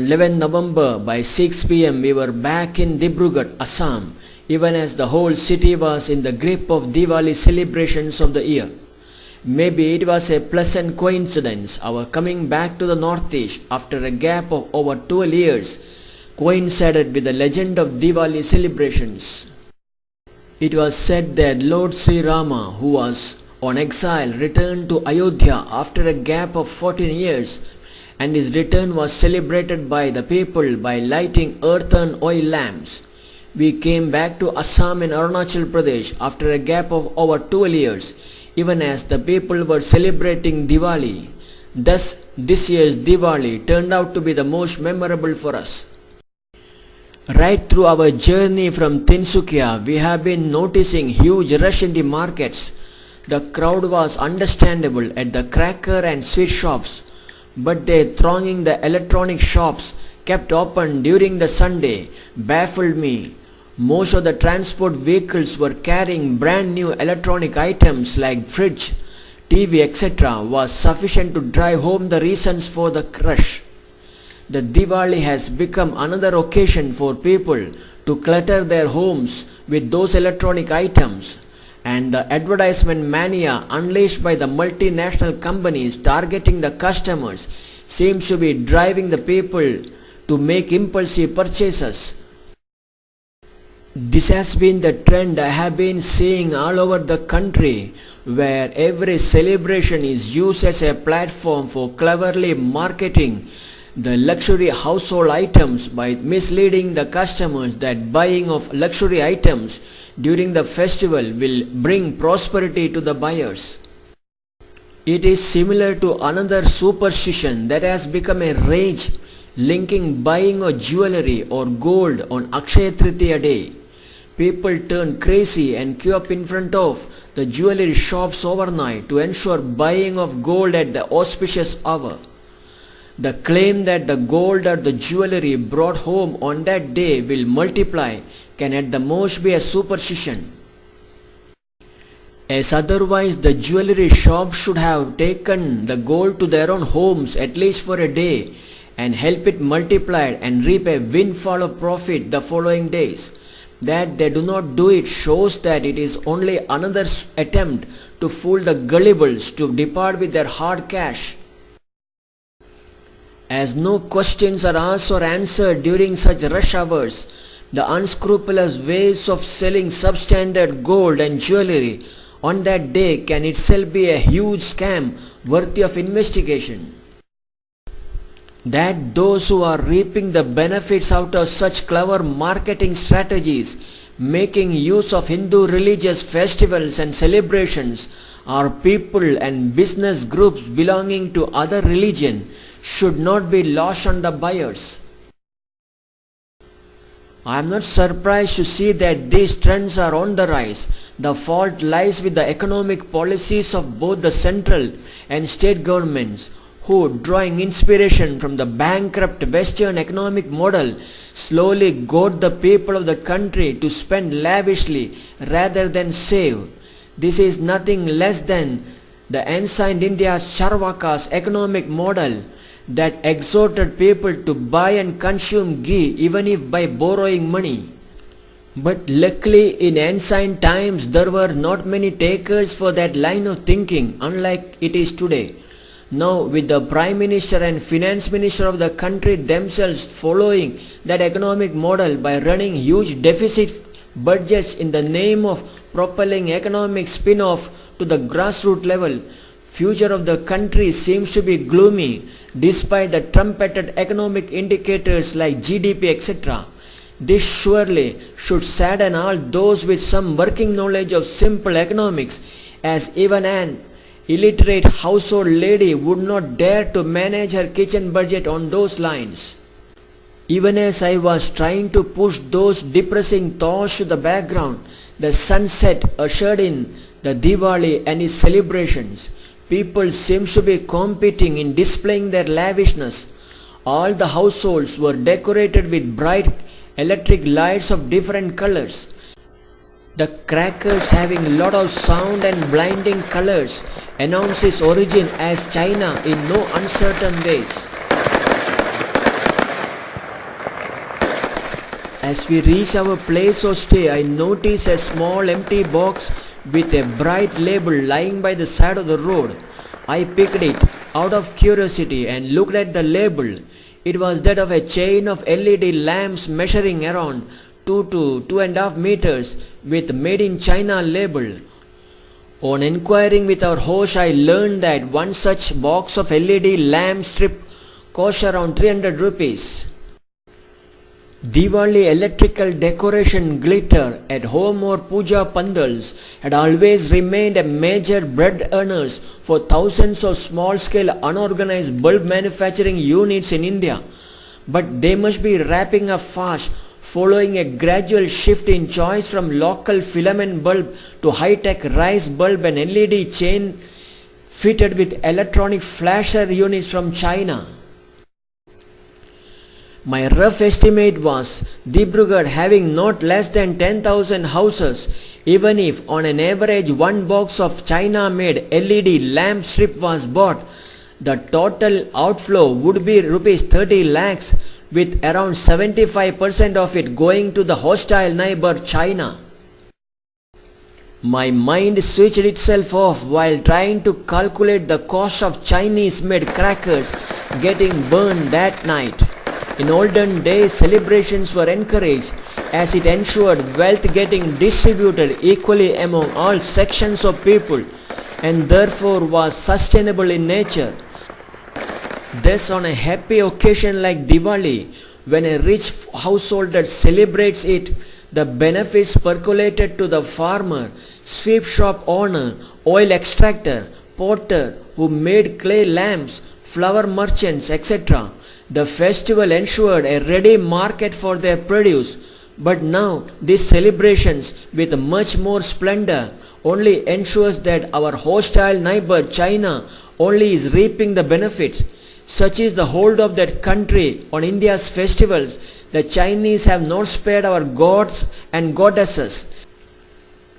On 11 November by 6 pm we were back in Dibrugarh, Assam, even as the whole city was in the grip of Diwali celebrations of the year. Maybe it was a pleasant coincidence, our coming back to the northeast after a gap of over 12 years coincided with the legend of Diwali celebrations. It was said that Lord Sri Rama, who was on exile, returned to Ayodhya after a gap of 14 years, and his return was celebrated by the people by lighting earthen oil lamps. We came back to Assam and Arunachal Pradesh after a gap of over 12 years, even as the people were celebrating Diwali. Thus, this year's Diwali turned out to be the most memorable for us. Right through our journey from Tinsukia, we have been noticing huge rush in the markets. The crowd was understandable at the cracker and sweet shops, but their thronging the electronic shops kept open during the Sunday baffled me. Most of the transport vehicles were carrying brand new electronic items like fridge, TV, etc. was sufficient to drive home the reasons for the rush. The Diwali has become another occasion for people to clutter their homes with those electronic items, and the advertisement mania unleashed by the multinational companies targeting the customers seems to be driving the people to make impulsive purchases. This has been the trend I have been seeing all over the country, where every celebration is used as a platform for cleverly marketing the luxury household items by misleading the customers that buying of luxury items during the festival will bring prosperity to the buyers. It is similar to another superstition that has become a rage, linking buying of jewelry or gold on Akshaya Tritiya day. People turn crazy and queue up in front of the jewelry shops overnight to ensure buying of gold at the auspicious hour. The claim that the gold or the jewelry brought home on that day will multiply can at the most be a superstition, as otherwise the jewelry shop should have taken the gold to their own homes at least for a day and help it multiply and reap a windfall of profit the following days. That they do not do it shows that it is only another attempt to fool the gullibles to depart with their hard cash. As no questions are asked or answered during such rush hours, the unscrupulous ways of selling substandard gold and jewelry on that day can itself be a huge scam worthy of investigation. That those who are reaping the benefits out of such clever marketing strategies, making use of Hindu religious festivals and celebrations, are people and business groups belonging to other religion, should not be lost on the buyers. I am not surprised to see that these trends are on the rise. The fault lies with the economic policies of both the central and state governments, who, drawing inspiration from the bankrupt Western economic model, slowly goad the people of the country to spend lavishly rather than save. This is nothing less than the ancient India's Charvakas economic model that exhorted people to buy and consume ghee even if by borrowing money. But luckily in ancient times there were not many takers for that line of thinking, unlike it is today. Now with the Prime Minister and Finance Minister of the country themselves following that economic model by running huge deficit budgets in the name of propelling economic spin-off to the grassroots level, future of the country seems to be gloomy despite the trumpeted economic indicators like GDP, etc. This surely should sadden all those with some working knowledge of simple economics, as even an illiterate household lady would not dare to manage her kitchen budget on those lines. Even as I was trying to push those depressing thoughts to the background, the sunset ushered in the Diwali and its celebrations. People seem to be competing in displaying their lavishness. All the households were decorated with bright electric lights of different colors. The crackers, having a lot of sound and blinding colors, announce its origin as China in no uncertain ways. As we reach our place of stay, I notice a small empty box with a bright label lying by the side of the road. I picked it out of curiosity and looked at the label. It was that of a chain of LED lamps measuring around 2 to 2.5 meters with Made in China label. On inquiring with our host, I learned that one such box of LED lamp strip cost around 300 rupees. Diwali electrical decoration glitter at home or puja pandals had always remained a major bread earners for thousands of small-scale unorganized bulb manufacturing units in India. But they must be wrapping up fast, following a gradual shift in choice from local filament bulb to high-tech rice bulb and LED chain fitted with electronic flasher units from China. My rough estimate was Dibrugarh having not less than 10,000 houses. Even if on an average one box of China-made LED lamp strip was bought, the total outflow would be rupees 30 lakhs, with around 75% of it going to the hostile neighbor China. My mind switched itself off while trying to calculate the cost of Chinese-made crackers getting burned that night. In olden days, celebrations were encouraged as it ensured wealth getting distributed equally among all sections of people and therefore was sustainable in nature. Thus, on a happy occasion like Diwali, when a rich householder celebrates it, the benefits percolated to the farmer, sweep shop owner, oil extractor, potter who made clay lamps, flower merchants, etc. The festival ensured a ready market for their produce, but now these celebrations with much more splendor only ensures that our hostile neighbor China only is reaping the benefits. Such is the hold of that country on India's festivals. The Chinese have not spared our gods and goddesses.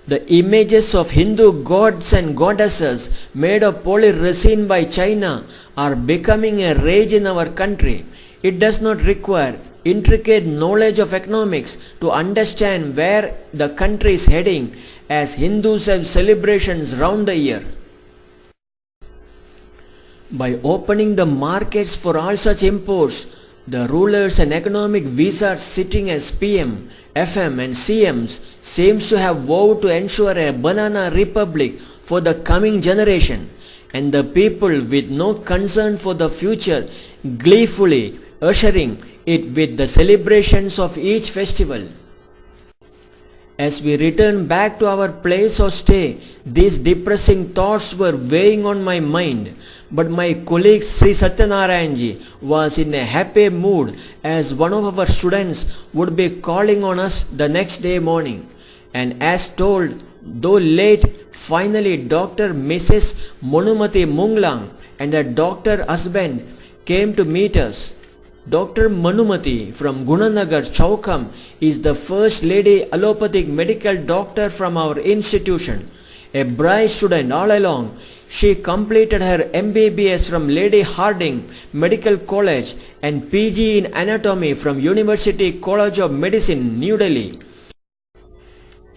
The images of Hindu gods and goddesses made of polyresin by China are becoming a rage in our country. It does not require intricate knowledge of economics to understand where the country is heading, as Hindus have celebrations round the year. By opening the markets for all such imports, the rulers and economic wizards sitting as PM, FM and CMs seems to have vowed to ensure a banana republic for the coming generation, and the people with no concern for the future gleefully ushering it with the celebrations of each festival. As we returned back to our place of stay, these depressing thoughts were weighing on my mind, but my colleague Sri Satyanarayanji was in a happy mood as one of our students would be calling on us the next day morning. And as told, though late, finally Dr. Mrs. Monumati Munglang and her doctor husband came to meet us. Dr. Manumati from Gunanagar Chaukam is the first lady allopathic medical doctor from our institution. A bright student all along, she completed her MBBS from Lady Harding Medical College and PG in Anatomy from University College of Medicine, New Delhi.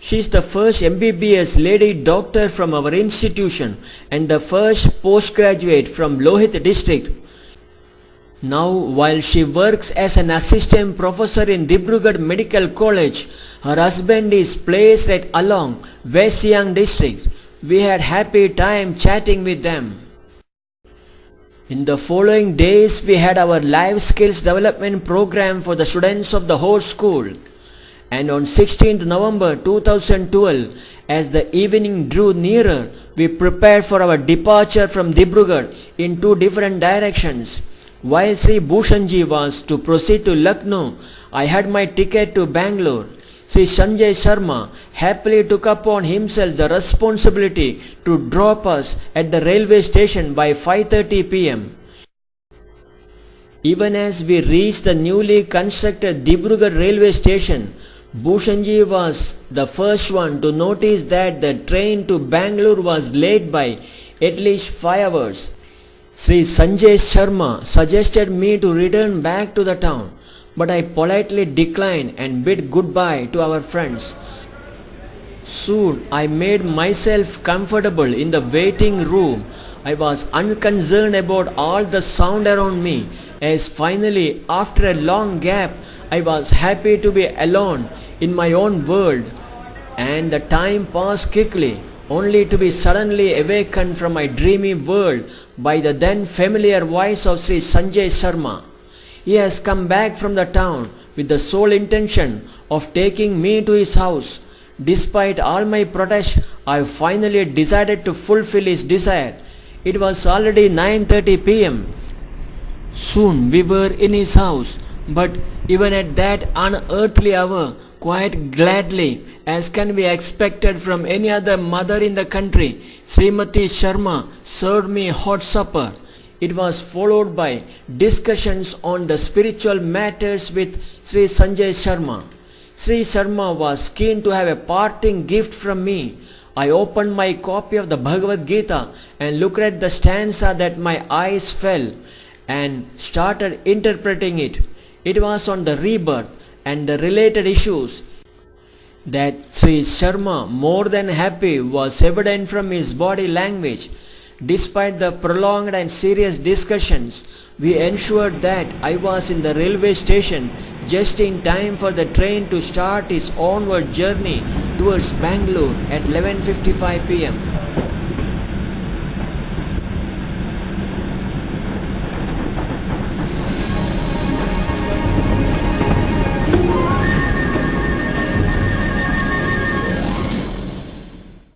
She is the first MBBS lady doctor from our institution and the first postgraduate from Lohit district. Now, while she works as an assistant professor in Dibrugarh Medical College, her husband is placed at Along, West Siang district. We had happy time chatting with them. In the following days, we had our life skills development program for the students of the whole school. And on 16th November 2012, as the evening drew nearer, we prepared for our departure from Dibrugarh in two different directions. While Sri Bhushanji was to proceed to Lucknow, I had my ticket to Bangalore. Sri Sanjay Sharma happily took upon himself the responsibility to drop us at the railway station by 5:30 p.m. Even as we reached the newly constructed Dibrugarh railway station, Bhushanji was the first one to notice that the train to Bangalore was late by at least 5 hours. Sri Sanjay Sharma suggested me to return back to the town. but I politely declined and bid goodbye to our friends. Soon I made myself comfortable in the waiting room. I was unconcerned about all the sound around me, as finally, after a long gap, I was happy to be alone in my own world. And the time passed quickly, only to be suddenly awakened from my dreamy world by the then familiar voice of Sri Sanjay Sharma. He has come back from the town with the sole intention of taking me to his house. Despite all my protests, I finally decided to fulfill his desire. It was already 9:30 p.m. Soon we were in his house, but even at that unearthly hour, quite gladly, as can be expected from any other mother in the country, Srimati Sharma served me hot supper. It was followed by discussions on the spiritual matters with Sri Sanjay Sharma. Sri Sharma was keen to have a parting gift from me. I opened my copy of the Bhagavad Gita and looked at the stanza that my eyes fell and started interpreting it. It was on the rebirth and the related issues. That Sri Sharma, more than happy, was evident from his body language. Despite the prolonged and serious discussions, we ensured that I was in the railway station just in time for the train to start its onward journey towards Bangalore at 11:55 p.m.